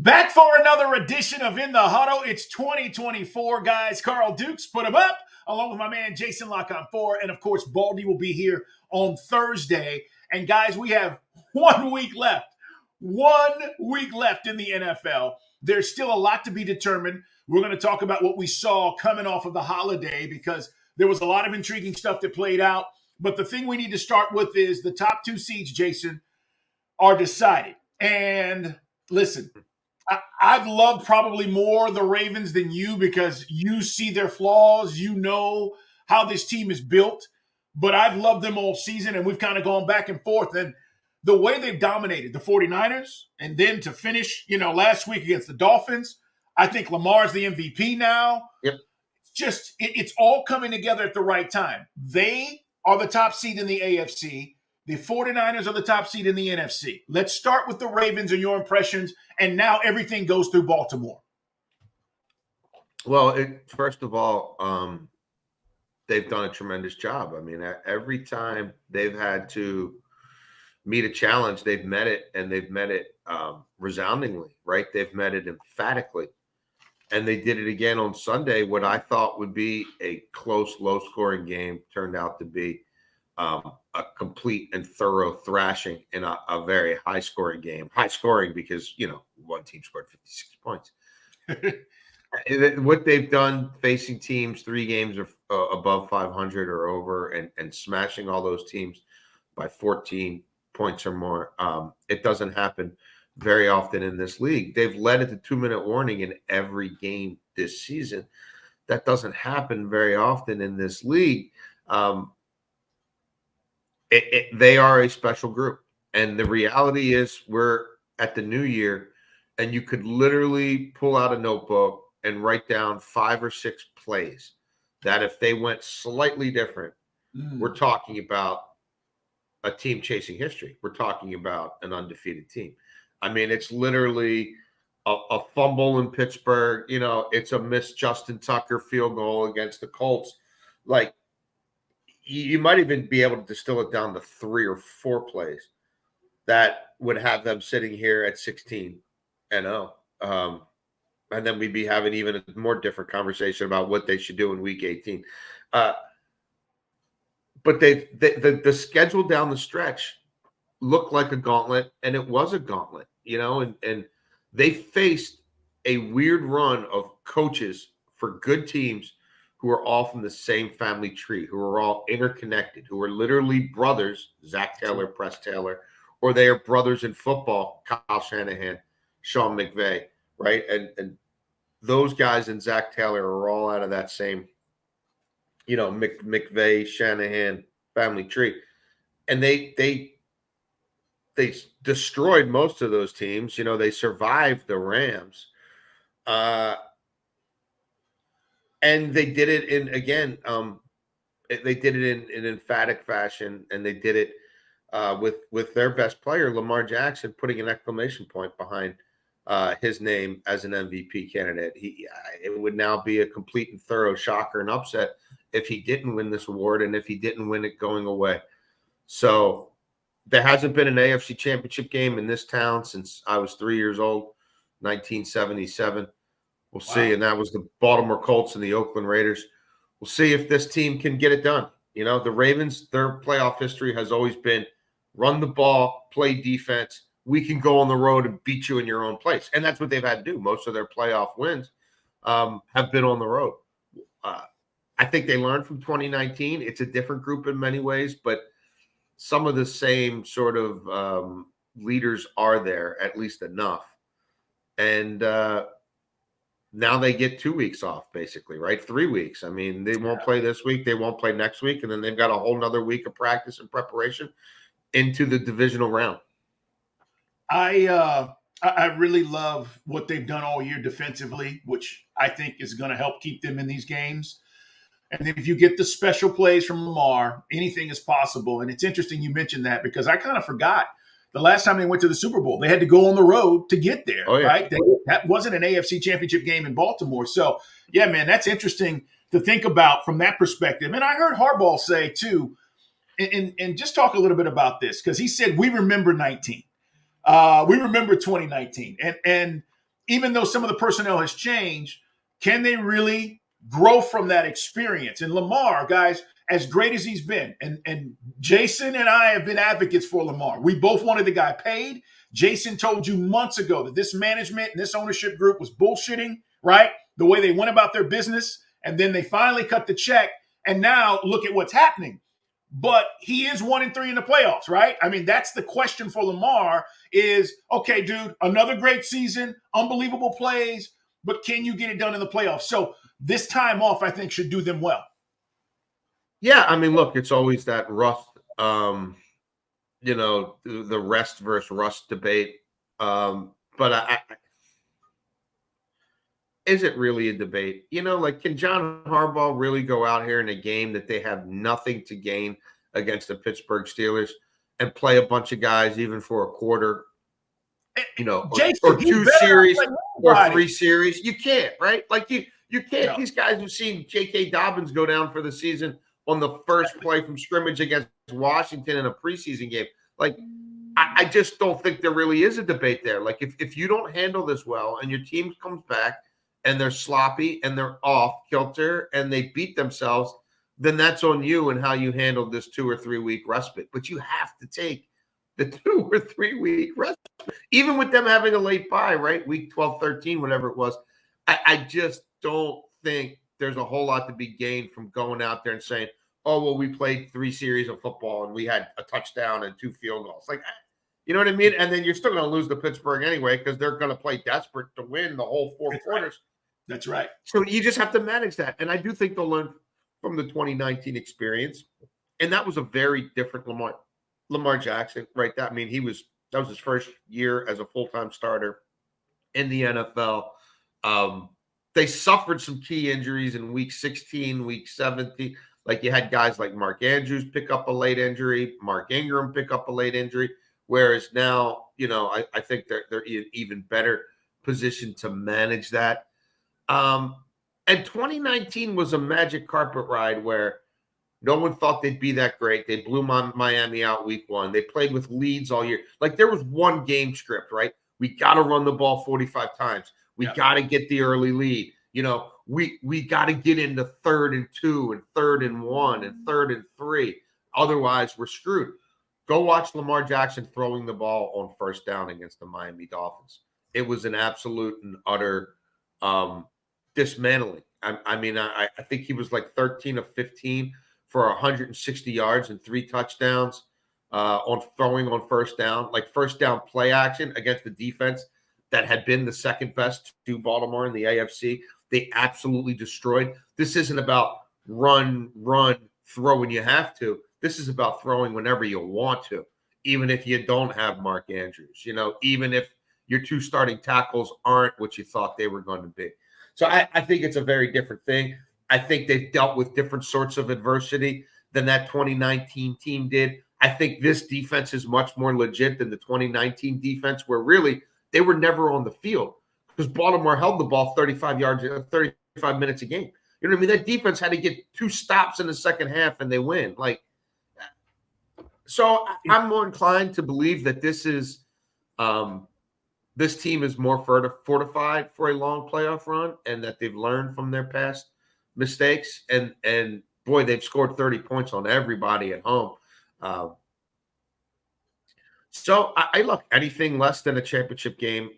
Back for another edition of In the Huddle. It's 2024, guys. Carl Dukes put them up, along with my man Jason Canfora, and of course, Baldy will be here on Thursday. And guys, we have 1 week left. 1 week left in the NFL. There's still a lot to be determined. We're going to talk about what we saw coming off of the holiday because there was a lot of intriguing stuff that played out. But the thing we need to start with is the top two seeds, Jason, are decided. And listen, I've loved probably more the Ravens than you because you see their flaws. You know how this team is built. But I've loved them all season, and we've kind of gone back and forth. And the way they've dominated the 49ers and then to finish, last week against the Dolphins, I think Lamar's the MVP now. Yep. It's all coming together at the right time. They are the top seed in the AFC. The 49ers are the top seed in the NFC. Let's start with the Ravens and your impressions, and now everything goes through Baltimore. Well, first of all, they've done a tremendous job. I mean, every time they've had to meet a challenge, they've met it, and they've met it resoundingly, right? They've met it emphatically. And they did it again on Sunday. What I thought would be a close, low-scoring game turned out to be a complete and thorough thrashing in a very high-scoring game. High-scoring because, one team scored 56 points. What they've done facing teams 3 games or above 500 or over and smashing all those teams by 14 points or more, it doesn't happen very often in this league. They've led at the 2-minute warning in every game this season. That doesn't happen very often in this league. They are a special group. And the reality is we're at the new year, and you could literally pull out a notebook and write down 5 or 6 plays that if they went slightly different, we're talking about a team chasing history. We're talking about an undefeated team. I mean, it's literally a fumble in Pittsburgh. It's a missed Justin Tucker field goal against the Colts. Like, you might even be able to distill it down to 3 or 4 plays that would have them sitting here at 16-0. And then we'd be having even a more different conversation about what they should do in week 18. But the schedule down the stretch looked like a gauntlet, and it was a gauntlet, and they faced a weird run of coaches for good teams who are all from the same family tree, who are all interconnected, who are literally brothers, Zach Taylor, Press Taylor, or they are brothers in football, Kyle Shanahan, Sean McVay, right? And those guys and Zach Taylor are all out of that same, McVay, Shanahan family tree. And they destroyed most of those teams. They survived the Rams. And they did it they did it in emphatic fashion, and they did it with their best player, Lamar Jackson, putting an exclamation point behind his name as an MVP candidate. It would now be a complete and thorough shocker and upset if he didn't win this award and if he didn't win it going away. So there hasn't been an AFC championship game in this town since I was 3 years old, 1977. We'll see. And that was the Baltimore Colts and the Oakland Raiders. We'll see if this team can get it done. The Ravens, their playoff history has always been run the ball, play defense. We can go on the road and beat you in your own place. And that's what they've had to do. Most of their playoff wins have been on the road. I think they learned from 2019. It's a different group in many ways, but some of the same sort of leaders are there, at least enough. And now they get 2 weeks off, basically, right? 3 weeks. I mean, they won't play this week. They won't play next week. And then they've got a whole nother week of practice and preparation into the divisional round. I really love what they've done all year defensively, which I think is going to help keep them in these games. And then if you get the special plays from Lamar, anything is possible. And it's interesting you mentioned that because I kind of forgot the last time they went to the Super Bowl. They had to go on the road to get there, right? That wasn't an AFC championship game in Baltimore. So, yeah, man, that's interesting to think about from that perspective. And I heard Harbaugh say, too, and just talk a little bit about this because he said, we remember 19. We remember 2019. And even though some of the personnel has changed, can they really grow from that experience? And Lamar, guys, as great as he's been, and Jason and I have been advocates for Lamar. We both wanted the guy paid. Jason told you months ago that this management and this ownership group was bullshitting, right? The way they went about their business. And then they finally cut the check. And now look at what's happening. But he is 1-3 in the playoffs, right? I mean, that's the question for Lamar is, okay, dude, another great season, unbelievable plays, but can you get it done in the playoffs? So this time off, I think, should do them well. Yeah, I mean, look, it's always that rust, the rest versus rust debate. But is it really a debate? Like, can John Harbaugh really go out here in a game that they have nothing to gain against the Pittsburgh Steelers and play a bunch of guys even for a quarter, Jason, or 2 series or 3 series? You can't, right? Like you can't. No. These guys have seen J.K. Dobbins go down for the season on the first play from scrimmage against Washington in a preseason game. Like, I just don't think there really is a debate there. Like, if you don't handle this well and your team comes back and they're sloppy and they're off kilter and they beat themselves, then that's on you and how you handled this 2 or 3 week respite. But you have to take the 2 or 3 week respite, even with them having a late bye, right? Week 12, 13, whatever it was. I just don't think there's a whole lot to be gained from going out there and saying, oh, well, we played 3 series of football and we had a touchdown and 2 field goals. Like, you know what I mean? And then you're still going to lose to Pittsburgh anyway because they're going to play desperate to win the whole 4 quarters. That's right. So you just have to manage that. And I do think they'll learn from the 2019 experience. And that was a very different Lamar Jackson, right? That was his first year as a full-time starter in the NFL. They suffered some key injuries in week 16, week 17. Like, you had guys like Mark Andrews pick up a late injury, Mark Ingram pick up a late injury. Whereas now, I think they're even better positioned to manage that. And 2019 was a magic carpet ride where no one thought they'd be that great. They blew Miami out week 1. They played with leads all year. Like, there was one game script, right? We got to run the ball 45 times. We got to get the early lead. We got to get into 3rd and 2 and 3rd and 1 and 3rd and 3. Otherwise, we're screwed. Go watch Lamar Jackson throwing the ball on first down against the Miami Dolphins. It was an absolute and utter dismantling. I think he was like 13 of 15 for 160 yards and 3 touchdowns on throwing on first down, like first down play action against the defense that had been the second best to Baltimore in the AFC. They absolutely destroyed. This isn't about run, throw when you have to. This is about throwing whenever you want to, even if you don't have Mark Andrews, even if your 2 starting tackles aren't what you thought they were going to be. So I think it's a very different thing. I think they've dealt with different sorts of adversity than that 2019 team did. I think this defense is much more legit than the 2019 defense, where really they were never on the field because Baltimore held the ball 35 minutes a game. You know what I mean? That defense had to get 2 stops in the second half and they win. So I'm more inclined to believe that this team is more fortified for a long playoff run and that they've learned from their past mistakes. And boy, they've scored 30 points on everybody at home. So I look, anything less than a championship game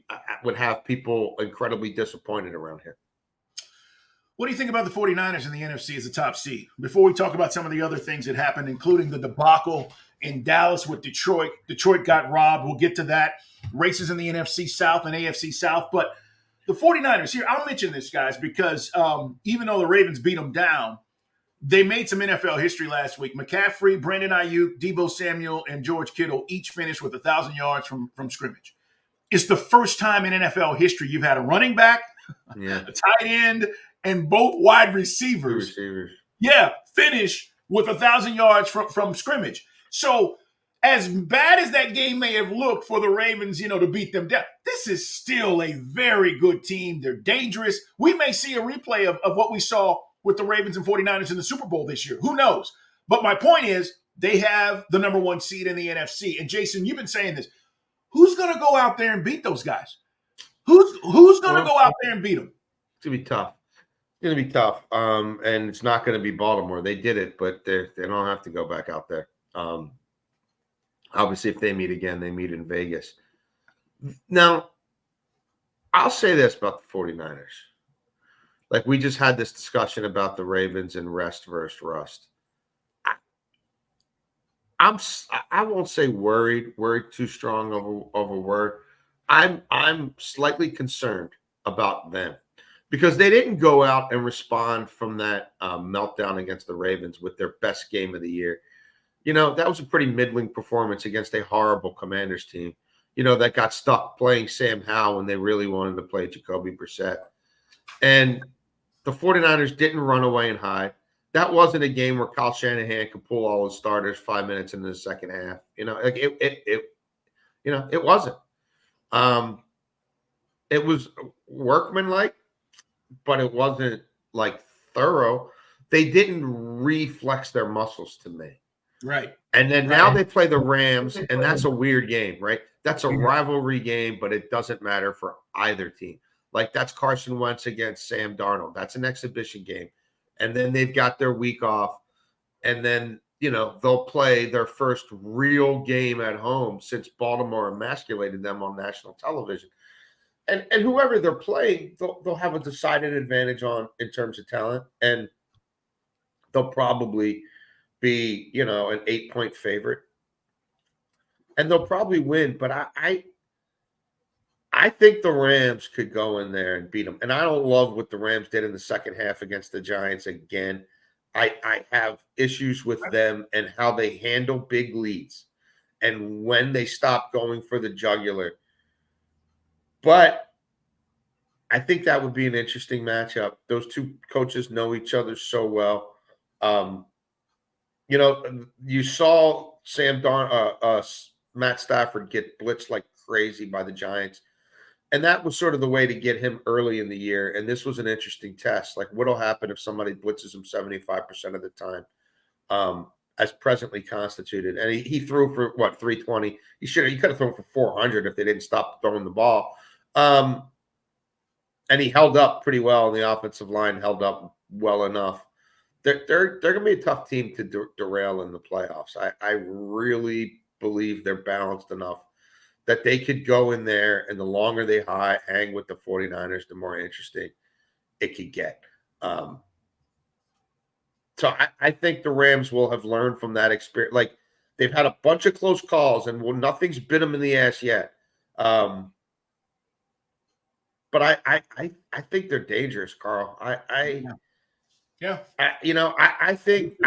would have people incredibly disappointed around here. What do you think about the 49ers in the NFC as a top seed? Before we talk about some of the other things that happened, including the debacle in Dallas with Detroit. Detroit got robbed. We'll get to that. Races in the NFC South and AFC South. But the 49ers here, I'll mention this, guys, because even though the Ravens beat them down, they made some NFL history last week. McCaffrey, Brandon Ayuk, Deebo Samuel, and George Kittle each finished with 1,000 yards from scrimmage. It's the first time in NFL history you've had a running back, a tight end, and both wide receivers. Finish with 1,000 yards from scrimmage. So as bad as that game may have looked for the Ravens, to beat them down, this is still a very good team. They're dangerous. We may see a replay of what we saw with the Ravens and 49ers in the Super Bowl this year. Who knows? But my point is they have the number 1 seed in the NFC. And Jason, you've been saying this. Who's going to go out there and beat those guys? Who's going go out there and beat them. It's going to be tough. It's going to be tough. And it's not going to be Baltimore. They did it, but they don't have to go back out there. Obviously, if they meet again, they meet in Vegas. Now, I'll say this about the 49ers. Like, we just had this discussion about the Ravens and rest versus rust. I won't say worried too strong of a word. I'm slightly concerned about them because they didn't go out and respond from that meltdown against the Ravens with their best game of the year. You know, that was a pretty middling performance against a horrible Commanders team, you know, that got stuck playing Sam Howell when they really wanted to play Jacoby Brissett. And the 49ers didn't run away and hide. That wasn't a game where Kyle Shanahan could pull all his starters 5 minutes into the second half. You know, like it wasn't. It was workmanlike, but it wasn't like thorough. They didn't reflex their muscles to me. Right. And then now they play the Rams, and that's a weird game, right? That's a rivalry game, but it doesn't matter for either team. Like, that's Carson Wentz against Sam Darnold. That's an exhibition game. And then they've got their week off. And then, you know, they'll play their first real game at home since Baltimore emasculated them on national television. And whoever they're playing, they'll have a decided advantage on in terms of talent. And they'll probably be, you know, an 8-point favorite. And they'll probably win. But I think the Rams could go in there and beat them. And I don't love what the Rams did in the second half against the Giants again. I have issues with them and how they handle big leads and when they stop going for the jugular. But I think that would be an interesting matchup. Those two coaches know each other so well. You know, you saw Matt Stafford get blitzed like crazy by the Giants. And that was sort of the way to get him early in the year. And this was an interesting test. Like, what'll happen if somebody blitzes him 75% of the time, as presently constituted? And he threw for 320. He could have thrown for 400 if they didn't stop throwing the ball. And he held up pretty well, and the offensive line held up well enough. They're going to be a tough team to derail in the playoffs. I really believe they're balanced enough that they could go in there, and the longer they hang with the 49ers, the more interesting it could get. So I think the Rams will have learned from that experience. Like, they've had a bunch of close calls, and nothing's bit them in the ass yet. But I think they're dangerous, Carl. I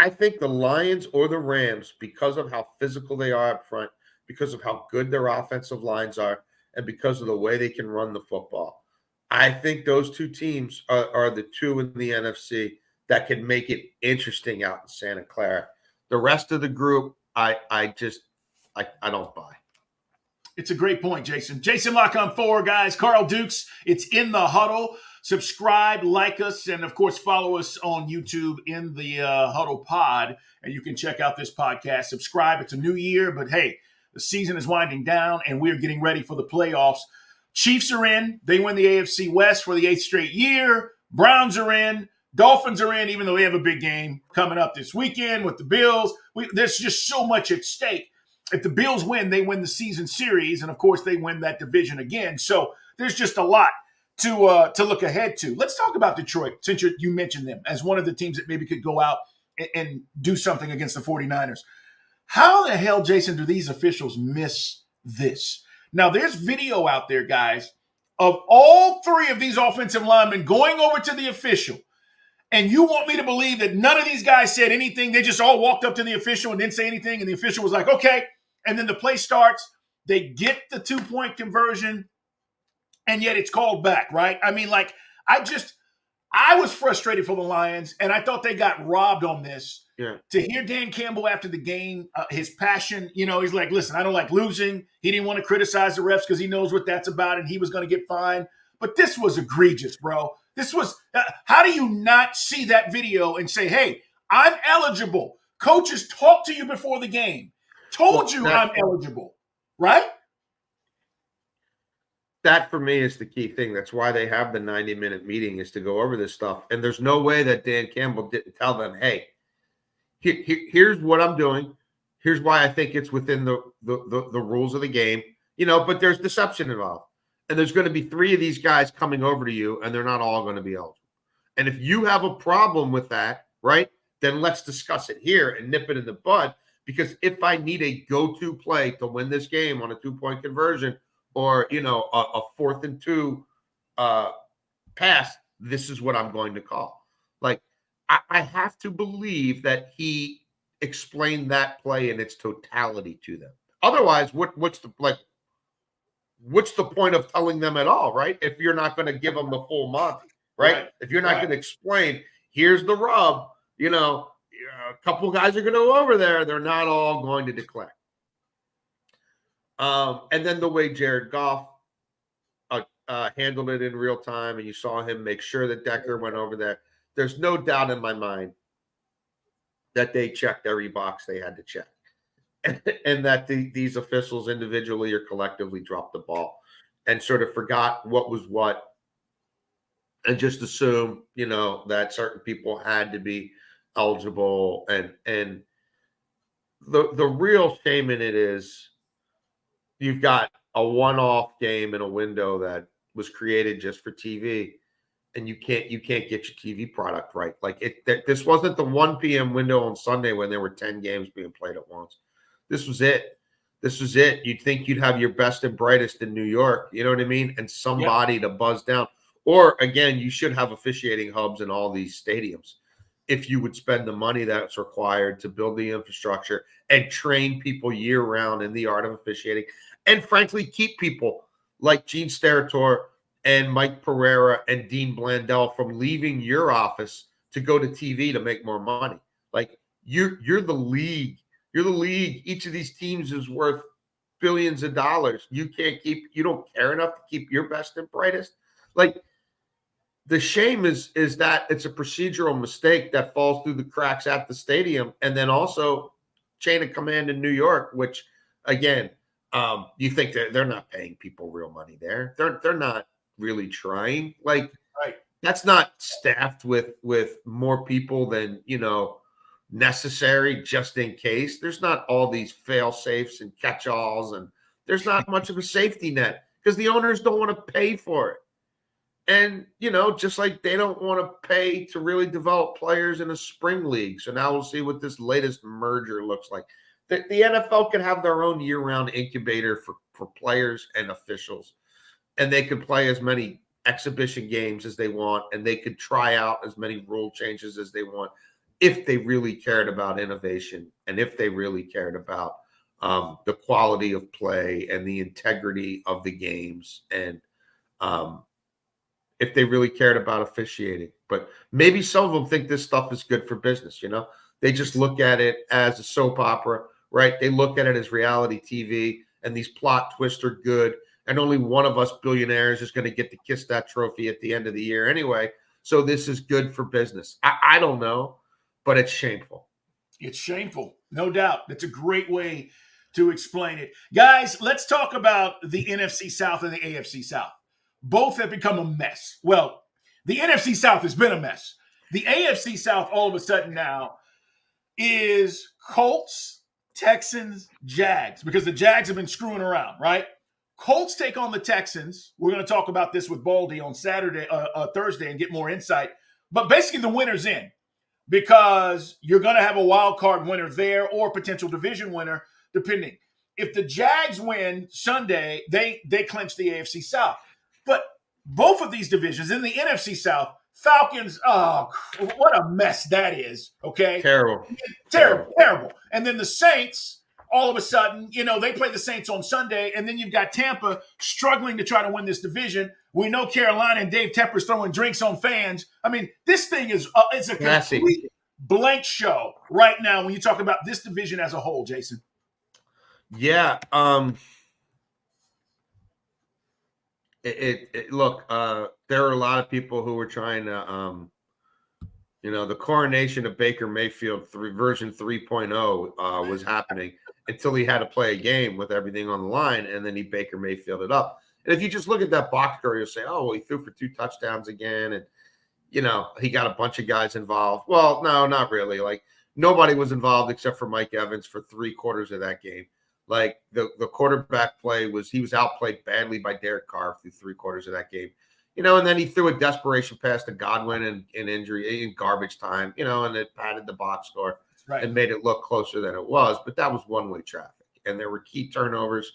think the Lions or the Rams, because of how physical they are up front, because of how good their offensive lines are, and because of the way they can run the football, I think those two teams are the two in the NFC that can make it interesting out in Santa Clara. The rest of the group, I don't buy. It's a great point, Jason. Jason Lock on 4, guys. Carl Dukes, it's in the huddle. Subscribe, like us, and, of course, follow us on YouTube in the Huddle Pod, and you can check out this podcast. Subscribe. It's a new year, but, hey, the season is winding down, and we're getting ready for the playoffs. Chiefs are in. They win the AFC West for the 8th straight year. Browns are in. Dolphins are in, even though they have a big game coming up this weekend with the Bills. There's just so much at stake. If the Bills win, they win the season series, and, of course, they win that division again. So there's just a lot to look ahead to. Let's talk about Detroit, since you mentioned them as one of the teams that maybe could go out and do something against the 49ers. How the hell, Jason, do these officials miss this? Now, there's video out there, guys, of all three of these offensive linemen going over to the official. And you want me to believe that none of these guys said anything? They just all walked up to the official and didn't say anything. And the official was like, okay. And then the play starts. They get the 2-point conversion. And yet it's called back, right? I mean, like, I was frustrated for the Lions, and I thought they got robbed on this. Yeah. To hear Dan Campbell after the game, his passion, you know, he's like, listen, I don't like losing. He didn't want to criticize the refs because he knows what that's about, and he was going to get fined. But this was egregious, bro. This was how do you not see that video and say, hey, I'm eligible? Coaches talked to you before the game, told you I'm eligible, right? that for me is the key thing. That's why they have the 90-minute meeting, is to go over this stuff. And there's no way that Dan Campbell didn't tell them, hey, here's what I'm doing. Here's why I think it's within the rules of the game, but there's deception involved. And there's going to be 3 of these guys coming over to you, and they're not all going to be eligible. And if you have a problem with that, right, then let's discuss it here and nip it in the bud. Because if I need a go-to play to win this game on a 2-point conversion, or a 4th and 2 pass, this is what I'm going to call. Like, I have to believe that he explained that play in its totality to them. Otherwise, what's the point of telling them at all, right? If you're not going to give them the full Monty, right? If you're not going to explain, here's the rub, a couple guys are going to go over there. They're not all going to declare. And then the way Jared Goff handled it in real time, and you saw him make sure that Decker went over there. There's no doubt in my mind that they checked every box they had to check, and that these officials individually or collectively dropped the ball and sort of forgot what was what, and just assumed, that certain people had to be eligible. And the real shame in it is you've got a one-off game in a window that was created just for TV, and you can't get your TV product right. Like this wasn't the 1 p.m. window on Sunday when there were 10 games being played at once. This was it. You'd think you'd have your best and brightest in New York, you know what I mean? And somebody to buzz down. Or again, you should have officiating hubs in all these stadiums if you would spend the money that's required to build the infrastructure and train people year round in the art of officiating. And frankly, keep people like Gene Steratore and Mike Pereira and Dean Blandell from leaving your office to go to TV to make more money. Like you're the league. You're the league. Each of these teams is worth billions of dollars. You don't care enough to keep your best and brightest. Like the shame is that it's a procedural mistake that falls through the cracks at the stadium, and then also chain of command in New York, which again, you think they're not paying people real money there. They're not really trying. Like that's not staffed with more people than necessary just in case. There's not all these fail safes and catch-alls, and there's not much of a safety net because the owners don't want to pay for it. And, just like they don't want to pay to really develop players in a spring league. So now we'll see what this latest merger looks like. The NFL could have their own year-round incubator for players and officials, and they could play as many exhibition games as they want, and they could try out as many rule changes as they want if they really cared about innovation and if they really cared about the quality of play and the integrity of the games, and if they really cared about officiating. But maybe some of them think this stuff is good for business, They just look at it as a soap opera, right? They look at it as reality TV, and these plot twists are good, and only one of us billionaires is going to get to kiss that trophy at the end of the year anyway. So this is good for business. I don't know, but it's shameful. It's shameful, no doubt. That's a great way to explain it. Guys, let's talk about the NFC South and the AFC South. Both have become a mess. Well, the NFC South has been a mess. The AFC South all of a sudden now is Colts, Texans, Jags, because the Jags have been screwing around, right? Colts take on the Texans. We're going to talk about this with Baldy on Thursday and get more insight. But basically the winner's in, because you're going to have a wild card winner there or potential division winner, depending. If the Jags win Sunday, they clinch the AFC South. But both of these divisions in the NFC South, Falcons, oh, what a mess that is, okay? Terrible. And then the Saints, all of a sudden, they play the Saints on Sunday, and then you've got Tampa struggling to try to win this division. We know Carolina and Dave Tepper's throwing drinks on fans. I mean, this thing is it's a complete blank show right now when you talk about this division as a whole, Jason. Yeah. Look, there are a lot of people who were trying to, the coronation of Baker Mayfield version 3.0 was happening until he had to play a game with everything on the line, and then he Baker Mayfield it up. And if you just look at that box score, you'll say, oh, well, he threw for 2 touchdowns again. And, he got a bunch of guys involved. Well, no, not really. Like, nobody was involved except for Mike Evans for 3/4 of that game. Like, the quarterback play he was outplayed badly by Derek Carr through 3/4 of that game. And then he threw a desperation pass to Godwin in injury, in garbage time, and it padded the box score and made it look closer than it was. But that was one-way traffic. And there were key turnovers.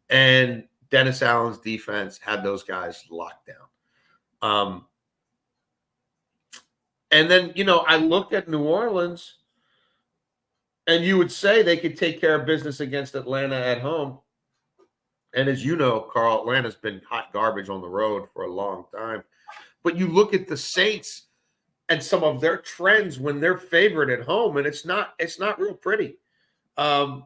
And Dennis Allen's defense had those guys locked down. And then, I looked at New Orleans, and you would say they could take care of business against Atlanta at home. And as you know, Carl, Atlanta's been hot garbage on the road for a long time. But you look at the Saints and some of their trends when they're favored at home, and it's not real pretty. From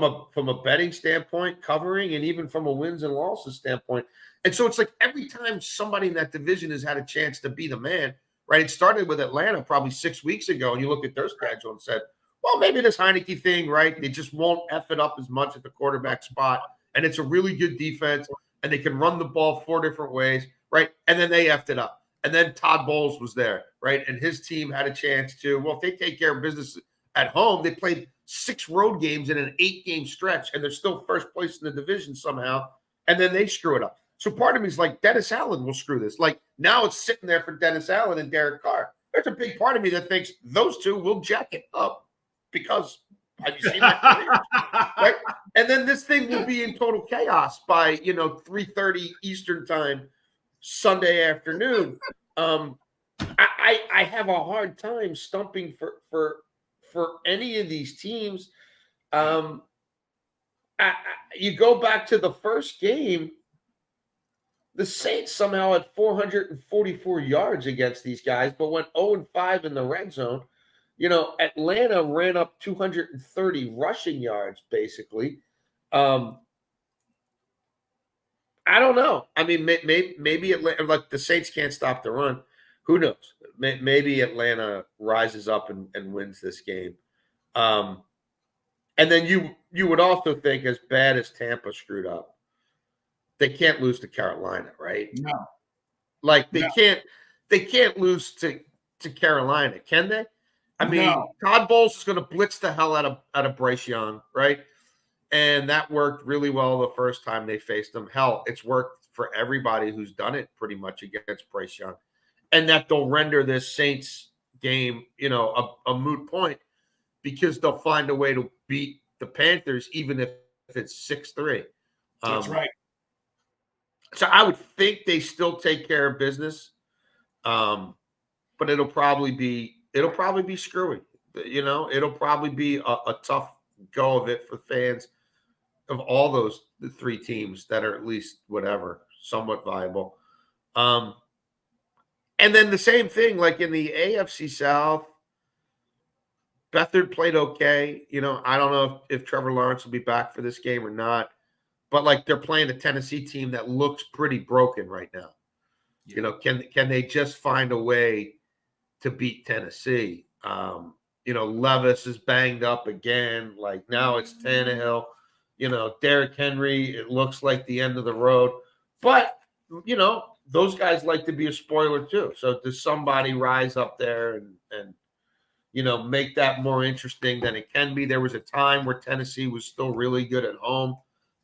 a betting standpoint, covering, and even from a wins and losses standpoint. And so it's like every time somebody in that division has had a chance to be the man, right? It started with Atlanta probably 6 weeks ago, and you look at their schedule and said, well, maybe this Heineke thing, right? They just won't F it up as much at the quarterback spot. And it's a really good defense, and they can run the ball 4 different ways, right? And then they effed it up. And then Todd Bowles was there, right? And his team had a chance to, well, if they take care of business at home, they played 6 road games in an 8-game stretch, and they're still first place in the division somehow, and then they screw it up. So part of me is like, Dennis Allen will screw this. Like, now it's sitting there for Dennis Allen and Derek Carr. There's a big part of me that thinks those two will jack it up because have you seen that career? Right? And then this thing will be in total chaos by 3:30 Eastern time Sunday afternoon. I have a hard time stumping for any of these teams. You go back to the first game, the Saints somehow had 444 yards against these guys, but went 0-5 in the red zone. Atlanta ran up 230 rushing yards, basically. I don't know. I mean, maybe Atlanta, like the Saints can't stop the run. Who knows? Maybe Atlanta rises up and wins this game. And then you would also think, as bad as Tampa screwed up, they can't lose to Carolina, right? No. Like they can't lose to Carolina, can they? I mean, Todd Bowles is going to blitz the hell out of Bryce Young, right? And that worked really well the first time they faced him. Hell, it's worked for everybody who's done it pretty much against Bryce Young. And that they'll render this Saints game, a moot point because they'll find a way to beat the Panthers, even if it's 6-3. That's right. So I would think they still take care of business, but it'll probably be screwy. It'll probably be a tough go of it for fans of all the 3 teams that are at least somewhat viable. And then the same thing, like in the AFC South, Beathard played okay. I don't know if Trevor Lawrence will be back for this game or not. But like they're playing a Tennessee team that looks pretty broken right now. Yeah. Can they just find a way to beat Tennessee? Levis is banged up again. Like now it's Tannehill. Derrick Henry, it looks like the end of the road. But, those guys like to be a spoiler too. So does somebody rise up there and make that more interesting than it can be? There was a time where Tennessee was still really good at home.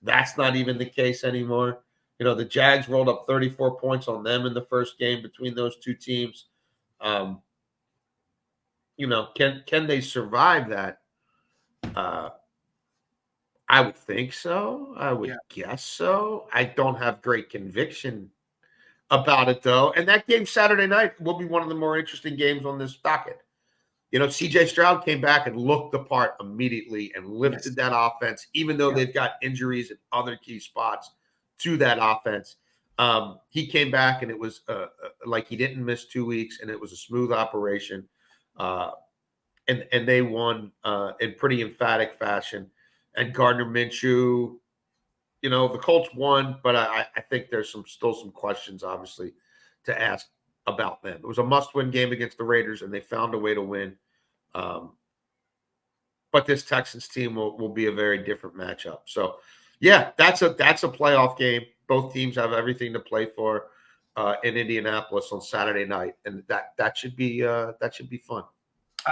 That's not even the case anymore. The Jags rolled up 34 points on them in the first game between those 2 teams. Can they survive that? I would think so. I would guess so. I don't have great conviction about it, though. And that game Saturday night will be one of the more interesting games on this docket. C.J. Stroud came back and looked the part immediately and lifted that offense, even though they've got injuries at other key spots to that offense. He came back and it was like he didn't miss 2 weeks, and it was a smooth operation. And they won in pretty emphatic fashion. And Gardner Minshew, the Colts won, but I think there's still some questions, obviously, to ask about them. It was a must-win game against the Raiders, and they found a way to win. But this Texans team will be a very different matchup. So, Yeah, that's a playoff game. Both teams have everything to play for in Indianapolis on Saturday night, and that should be fun.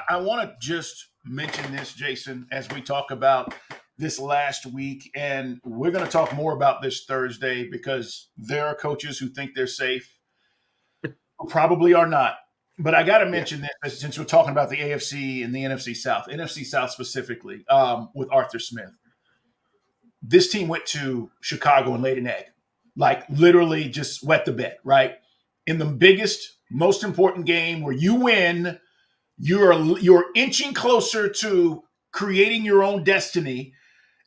I want to just mention this, Jason, as we talk about this last week, and we're going to talk more about this Thursday because there are coaches who think they're safe, who probably are not. But I got to mention this since we're talking about the AFC and the NFC South, NFC South specifically, with Arthur Smith. This team went to Chicago and laid an egg, like literally just wet the bed, right? In the biggest, most important game where you win, you're inching closer to creating your own destiny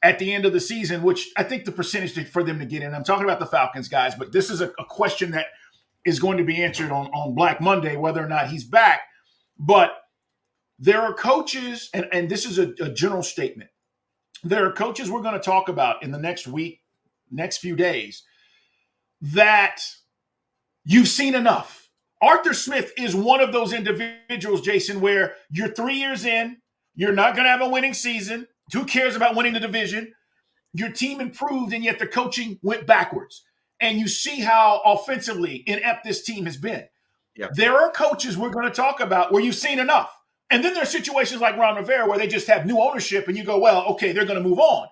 at the end of the season, which I think the percentage for them to get in. I'm talking about the Falcons, guys, but this is a question that is going to be answered on Black Monday, whether or not he's back. But there are coaches, and this is a general statement. There are coaches we're going to talk about in the next week, next few days, that you've seen enough. Arthur Smith is one of those individuals, Jason, where you're 3 years in, you're not going to have a winning season. Who cares about winning the division? Your team improved, and yet the coaching went backwards. And you see how offensively inept this team has been. Yeah. There are coaches we're going to talk about where you've seen enough. And then there are situations like Ron Rivera where they just have new ownership and you go, well, okay, they're going to move on.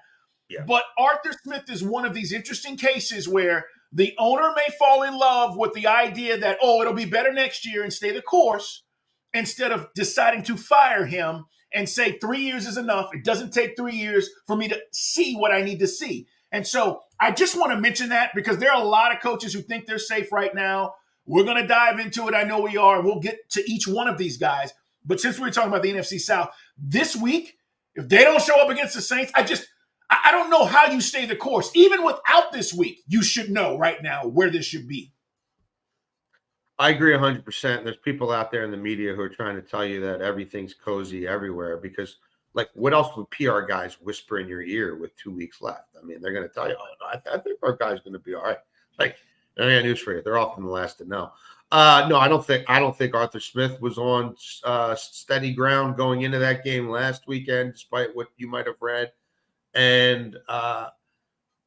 Yeah. But Arthur Smith is one of these interesting cases where the owner may fall in love with the idea that, oh, it'll be better next year and stay the course instead of deciding to fire him and say 3 years is enough. It doesn't take 3 years for me to see what I need to see. And so I just want to mention that because there are a lot of coaches who think they're safe right now. We're going to dive into it. I know we are. We'll get to each one of these guys. But since we're talking about the NFC South, this week, if they don't show up against the Saints, I don't know how you stay the course. Even without this week, you should know right now where this should be. I agree 100%. There's people out there in the media who are trying to tell you that everything's cozy everywhere because, like, what else would PR guys whisper in your ear with 2 weeks left? I mean, they're going to tell you, oh, I think our guy's going to be all right. Like, I got news for you. They're often the last to know. No, I don't think Arthur Smith was on steady ground going into that game last weekend, despite what you might have read. And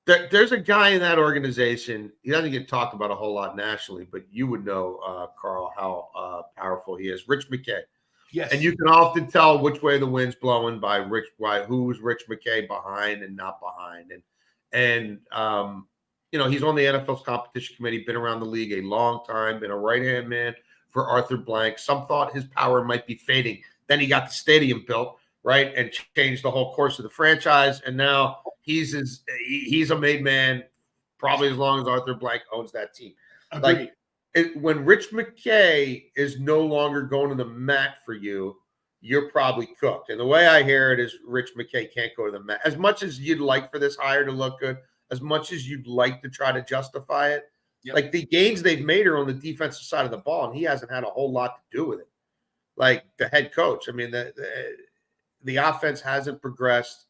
there's a guy in that organization. He doesn't get talked about a whole lot nationally, but you would know, Carl, how powerful he is. Rich McKay. Yes. And you can often tell which way the wind's blowing by who's Rich McKay behind and not behind. And he's on the NFL's competition committee, been around the league a long time, been a right-hand man for Arthur Blank. Some thought his power might be fading. Then he got the stadium built, right, and changed the whole course of the franchise. And now he's a made man probably as long as Arthur Blank owns that team. Agreed. When Rich McKay is no longer going to the mat for you, you're probably cooked. And the way I hear it is Rich McKay can't go to the mat. As much as you'd like for this hire to look good, as much as you'd like to try to justify it, like the gains they've made are on the defensive side of the ball, and he hasn't had a whole lot to do with it. Like the head coach, I mean, the offense hasn't progressed.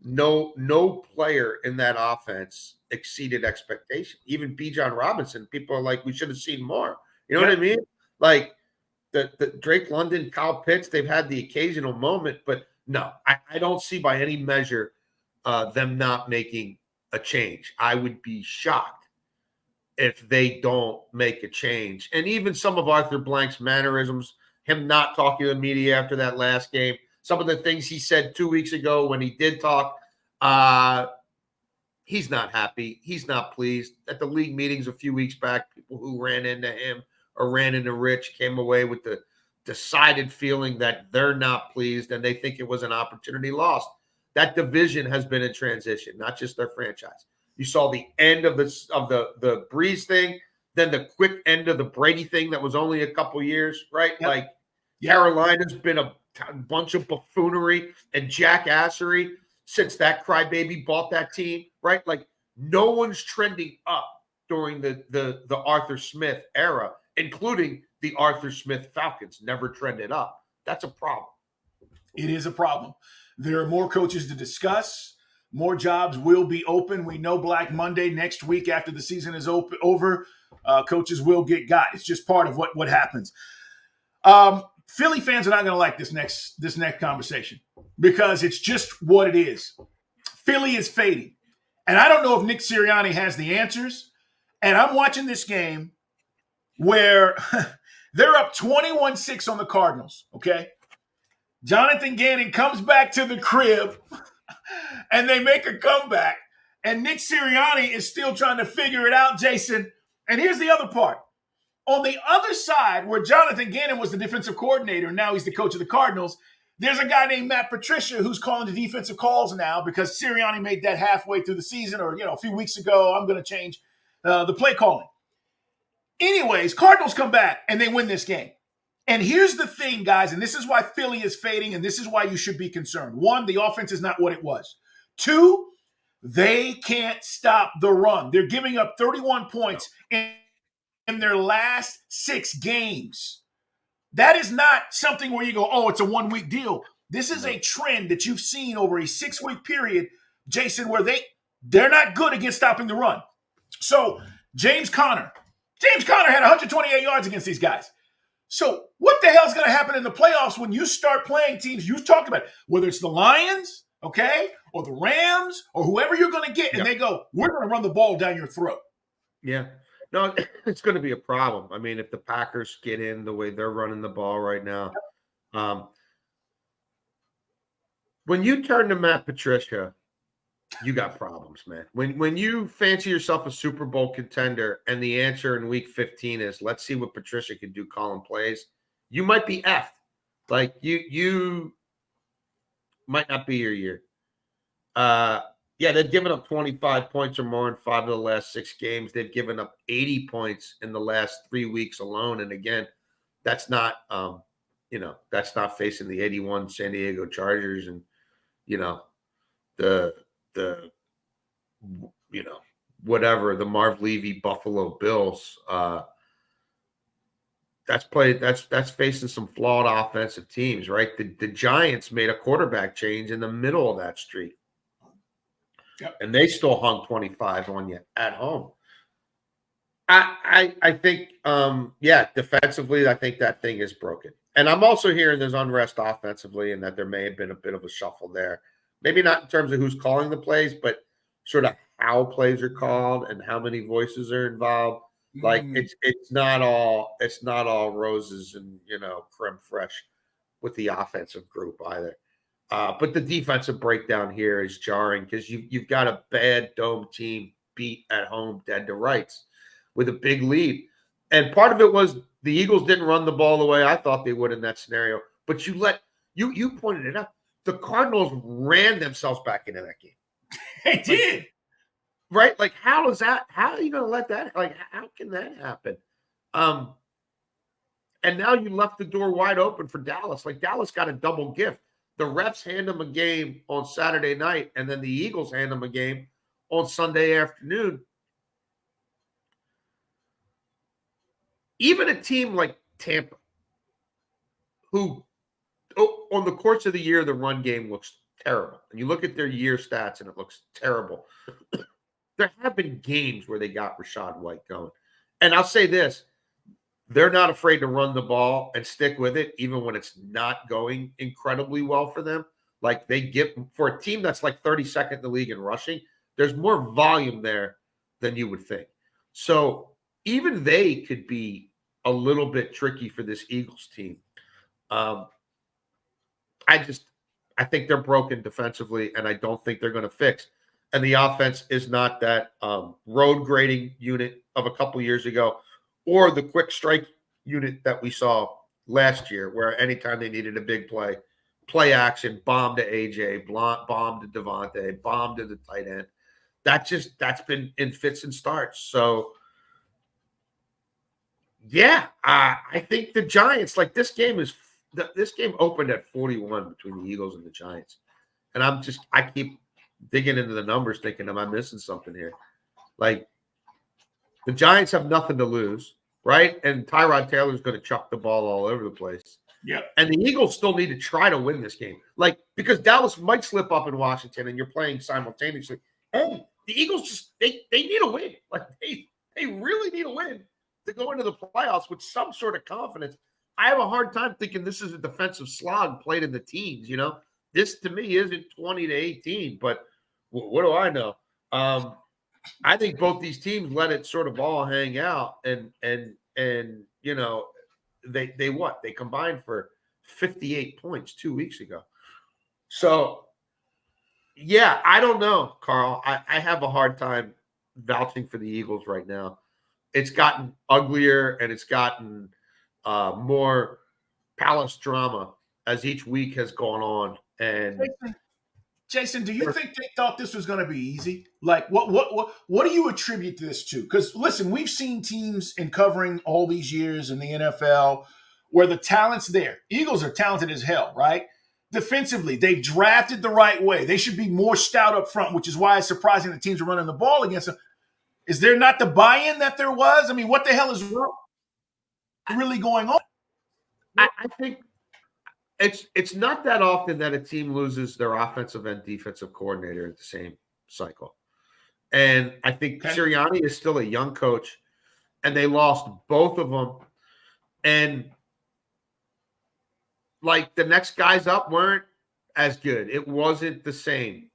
No player in that offense exceeded expectation. Even Bijan Robinson, people are like, we should have seen more. You know what I mean? Like the Drake London, Kyle Pitts, they've had the occasional moment, but no, I don't see by any measure them not making a change. I would be shocked if they don't make a change. And even some of Arthur Blank's mannerisms, him not talking to the media after that last game, some of the things he said 2 weeks ago when he did talk, he's not happy. He's not pleased. At the league meetings a few weeks back, people who ran into him or ran into Rich came away with the decided feeling that they're not pleased and they think it was an opportunity lost. That division has been in transition, not just their franchise. You saw the end of the Breeze thing, then the quick end of the Brady thing that was only a couple years, right? Yep. Like Carolina's been a bunch of buffoonery and jackassery since that crybaby bought that team, right? Like no one's trending up during the Arthur Smith era, including the Arthur Smith Falcons never trended up. That's a problem. It is a problem. There are more coaches to discuss. More jobs will be open. We know Black Monday next week after the season is over. Coaches will get got. It's just part of what happens. Philly fans are not going to like this next conversation because it's just what it is. Philly is fading. And I don't know if Nick Sirianni has the answers. And I'm watching this game where they're up 21-6 on the Cardinals, okay? Jonathan Gannon comes back to the crib and they make a comeback. And Nick Sirianni is still trying to figure it out, Jason. And here's the other part. On the other side, where Jonathan Gannon was the defensive coordinator, and now he's the coach of the Cardinals, there's a guy named Matt Patricia who's calling the defensive calls now because Sirianni made that halfway through the season or, a few weeks ago. I'm going to change the play calling. Anyways, Cardinals come back and they win this game. And here's the thing, guys, and this is why Philly is fading, and this is why you should be concerned. One, the offense is not what it was. Two, they can't stop the run. They're giving up 31 points in their last 6 games. That is not something where you go, oh, it's a 1-week deal. This is a trend that you've seen over a 6-week period, Jason, where they're not good against stopping the run. So James Conner had 128 yards against these guys. So what the hell's going to happen in the playoffs when you start playing teams you've talked about, whether it's the Lions, okay, or the Rams, or whoever you're going to get, and they go, we're going to run the ball down your throat. Yeah. No, it's going to be a problem. I mean, if the Packers get in the way they're running the ball right now, when you turn to Matt Patricia, you got problems, man. When you fancy yourself a Super Bowl contender and the answer in week 15 is, let's see what Patricia can do calling plays, you might be effed. Like, you might not be your year. Yeah, they've given up 25 points or more in 5 of the last 6 games. They've given up 80 points in the last 3 weeks alone. And again, that's not, that's not facing the 81 San Diego Chargers and, the whatever, the Marv Levy Buffalo Bills. That's facing some flawed offensive teams, right? The Giants made a quarterback change in the middle of that streak. Yep. And they still hung 25 on you at home. I think, defensively, I think that thing is broken. And I'm also hearing there's unrest offensively and that there may have been a bit of a shuffle there. Maybe not in terms of who's calling the plays, but sort of how plays are called and how many voices are involved. Like it's not all roses and creme fraiche with the offensive group either. But the defensive breakdown here is jarring because you've got a bad dome team beat at home dead to rights with a big lead. And part of it was the Eagles didn't run the ball the way I thought they would in that scenario. But you pointed it out. The Cardinals ran themselves back into that game. They did. Right? Like, how are you going to let that, like, how can that happen? And now you left the door wide open for Dallas. Like, Dallas got a double gift. The refs hand them a game on Saturday night, and then the Eagles hand them a game on Sunday afternoon. Even a team like Tampa, who on the course of the year, the run game looks terrible. And you look at their year stats, and it looks terrible. There have been games where they got Rachaad White going. And I'll say this. They're not afraid to run the ball and stick with it, even when it's not going incredibly well for them. Like, they get for a team that's like 32nd in the league in rushing, there's more volume there than you would think. So even they could be a little bit tricky for this Eagles team. I think they're broken defensively, and I don't think they're going to fix. And the offense is not that road grading unit of a couple years ago, or the quick strike unit that we saw last year, where anytime they needed a big play action, bomb to AJ, bomb to Devontae, bomb to the tight end. That's been in fits and starts. So, yeah, I think the Giants, like, this game opened at 41 between the Eagles and the Giants. And I keep digging into the numbers thinking, am I missing something here? Like, the Giants have nothing to lose, right? And Tyrod Taylor's going to chuck the ball all over the place. Yeah. And the Eagles still need to try to win this game. Like, because Dallas might slip up in Washington and you're playing simultaneously. Oh, the Eagles they need a win. Like, they really need a win to go into the playoffs with some sort of confidence. I have a hard time thinking this is a defensive slog played in the teens, This, to me, isn't 20-18, but what do I know? I think both these teams let it sort of all hang out, and they combined for 58 points 2 weeks ago. So yeah, I don't know, Carl. I have a hard time vouching for the Eagles right now. It's gotten uglier and it's gotten more palace drama as each week has gone on. And Jason, do you think they thought this was going to be easy? Like, what do you attribute this to? Because listen, we've seen teams in covering all these years in the NFL where the talent's there. Eagles are talented as hell, right? Defensively, they've drafted the right way. They should be more stout up front, which is why it's surprising that teams are running the ball against them. Is there not the buy-in that there was? I mean, what the hell is really going on? I think it's not that often that a team loses their offensive and defensive coordinator at the same cycle. And I think Sirianni is still a young coach, and they lost both of them. And like the next guys up weren't as good. It wasn't the same.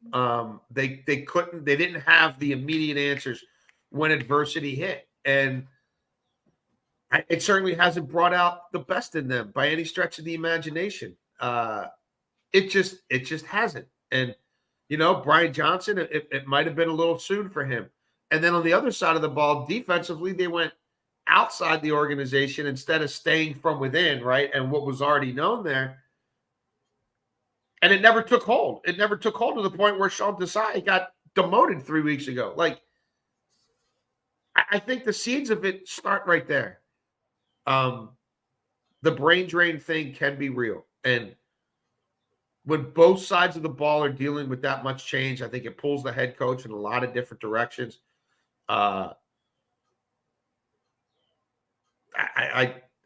They didn't have the immediate answers when adversity hit. And it certainly hasn't brought out the best in them by any stretch of the imagination. It just hasn't. And Brian Johnson, it might have been a little soon for him. And then on the other side of the ball, defensively, they went outside the organization instead of staying from within, right? And what was already known there. And it never took hold. It never took hold to the point where Sean Desai got demoted 3 weeks ago. Like, I think the seeds of it start right there. The brain drain thing can be real. And when both sides of the ball are dealing with that much change, I think it pulls the head coach in a lot of different directions. I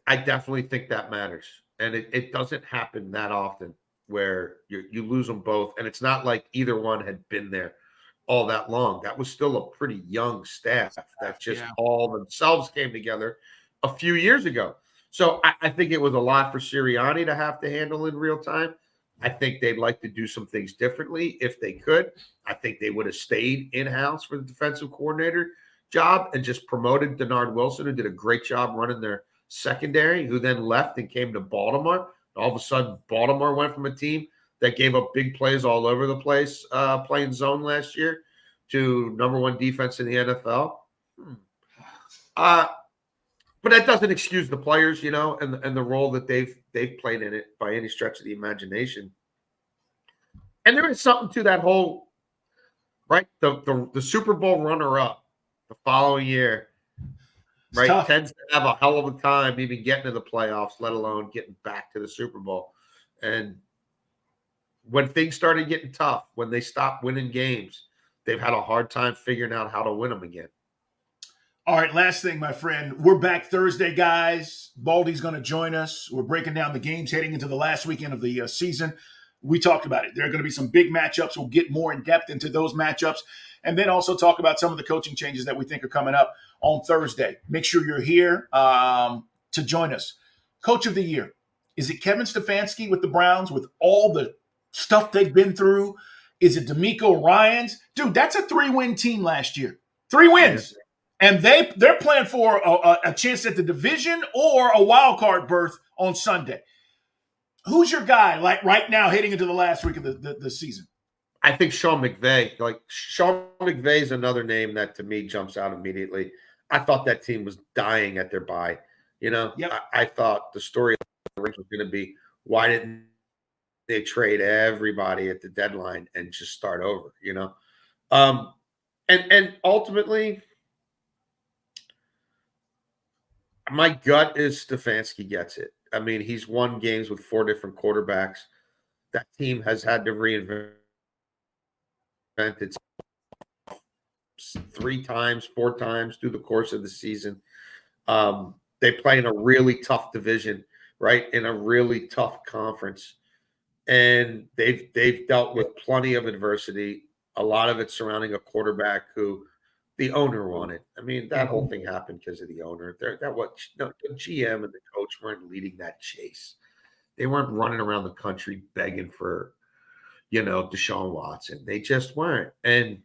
definitely think that matters. And it doesn't happen that often where you lose them both. And it's not like either one had been there all that long. That was still a pretty young staff that just all themselves came together a few years ago. So I think it was a lot for Sirianni to have to handle in real time. I think they'd like to do some things differently if they could. I think they would have stayed in-house for the defensive coordinator job and just promoted Denard Wilson, who did a great job running their secondary, who then left and came to Baltimore. All of a sudden, Baltimore went from a team that gave up big plays all over the place playing zone last year to number one defense in the NFL. But that doesn't excuse the players, and the role that they've played in it by any stretch of the imagination. And there is something to that whole, right? The Super Bowl runner-up the following year, right, tends to have a hell of a time even getting to the playoffs, let alone getting back to the Super Bowl. And when things started getting tough, when they stopped winning games, they've had a hard time figuring out how to win them again. All right, last thing, my friend. We're back Thursday, guys. Baldy's going to join us. We're breaking down the games heading into the last weekend of the season. We talked about it. There are going to be some big matchups. We'll get more in depth into those matchups and then also talk about some of the coaching changes that we think are coming up on Thursday. Make sure you're here to join us. Coach of the year. Is it Kevin Stefanski with the Browns with all the stuff they've been through? Is it DeMeco Ryans? Dude, that's a 3-win team last year. 3 wins. And they're playing for a chance at the division or a wild card berth on Sunday. Who's your guy like right now heading into the last week of the season? I think Sean McVay. Like Sean McVay is another name that to me jumps out immediately. I thought that team was dying at their bye. I thought the story was going to be, why didn't they trade everybody at the deadline and just start over? And ultimately, my gut is Stefanski gets it. I mean, he's won games with 4 different quarterbacks. That team has had to reinvent itself 3 times, 4 times through the course of the season. They play in a really tough division, right? In a really tough conference. And they've dealt with plenty of adversity. A lot of it surrounding a quarterback who the owner wanted. I mean, that whole thing happened because of the owner. The GM and the coach weren't leading that chase. They weren't running around the country begging for, Deshaun Watson. They just weren't. And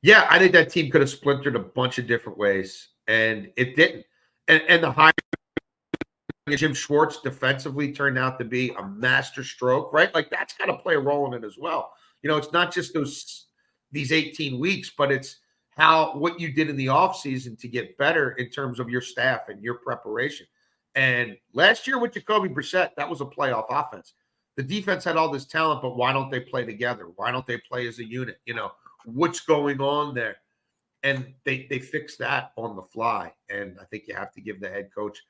Yeah, I think that team could have splintered a bunch of different ways, and it didn't. And the hiring of Jim Schwartz defensively turned out to be a master stroke, right? Like that's got to play a role in it as well. It's not just these 18 weeks, but it's what you did in the offseason to get better in terms of your staff and your preparation. And last year with Jacoby Brissett, that was a playoff offense. The defense had all this talent, but why don't they play together? Why don't they play as a unit? What's going on there? And they fixed that on the fly. And I think you have to give the head coach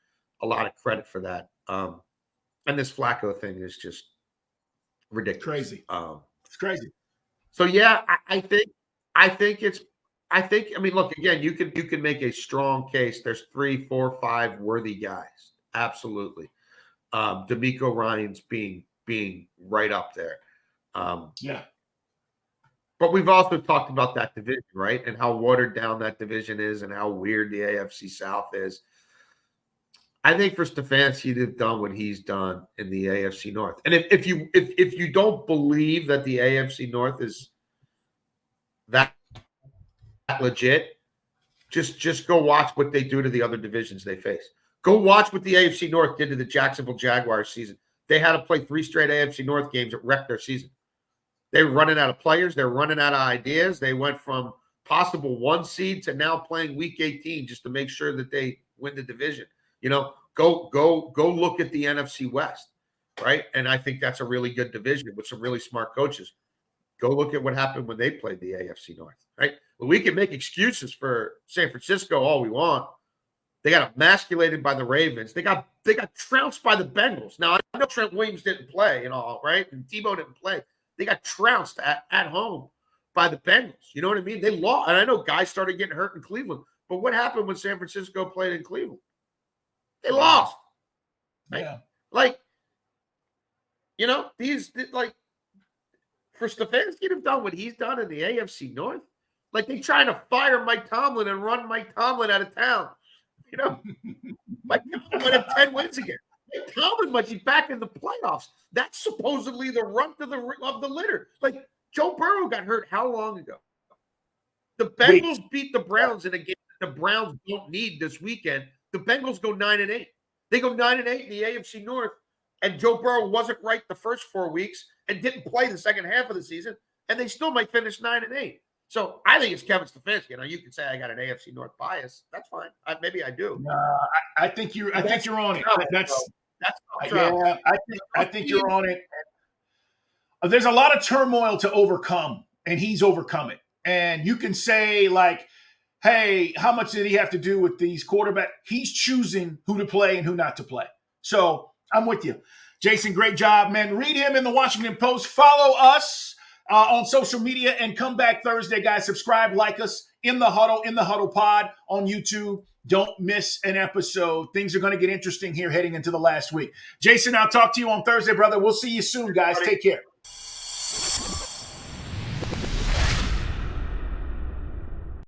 a lot of credit for that. And this Flacco thing is just ridiculous. Crazy. It's crazy. So yeah, I mean, look, again, you can make a strong case. There's 3, 4, 5 worthy guys. Absolutely. D'Amico Ryans being right up there. Yeah. But we've also talked about that division, right? And how watered down that division is and how weird the AFC South is. I think for Stefanski, he'd have done what he's done in the AFC North. And if you don't believe that the AFC North is that legit, just go watch what they do to the other divisions they face. Go watch what the AFC North did to the Jacksonville Jaguars season. They had to play 3 straight AFC North games that wrecked their season. They were running out of players. They're running out of ideas. They went from possible 1 seed to now playing week 18 just to make sure that they win the division. Go look at the NFC West, right? And I think that's a really good division with some really smart coaches. Go look at what happened when they played the AFC North, right? Well, we can make excuses for San Francisco all we want. They got emasculated by the Ravens. They got trounced by the Bengals. Now, I know Trent Williams didn't play and all, right? And Tebow didn't play. They got trounced at home by the Bengals. You know what I mean? They lost. And I know guys started getting hurt in Cleveland. But what happened when San Francisco played in Cleveland? They lost. Right? Yeah. For Stefanski to have done what he's done in the AFC North, like they trying to fire Mike Tomlin and run Mike Tomlin out of town. Mike Tomlin might have 10 wins again. Mike Tomlin might be back in the playoffs. That's supposedly the runt of the litter. Like Joe Burrow got hurt how long ago? The Bengals beat the Browns in a game that the Browns don't need this weekend. The Bengals go 9-8. They go 9-8 in the AFC North, and Joe Burrow wasn't right the first 4 weeks and didn't play the second half of the season, and they still might finish 9-8. So I think it's Kevin Stefanski. Now you can say I got an AFC North bias. That's fine. Maybe I do. I think you're on it. I think you're on it. There's a lot of turmoil to overcome, and he's overcome it. And you can say like, hey, how much did he have to do with these quarterbacks? He's choosing who to play and who not to play. So I'm with you. Jason, great job, man. Read him in the Washington Post. Follow us on social media and come back Thursday, guys. Subscribe, like us in the Huddle Pod on YouTube. Don't miss an episode. Things are going to get interesting here heading into the last week. Jason, I'll talk to you on Thursday, brother. We'll see you soon, guys. Take care.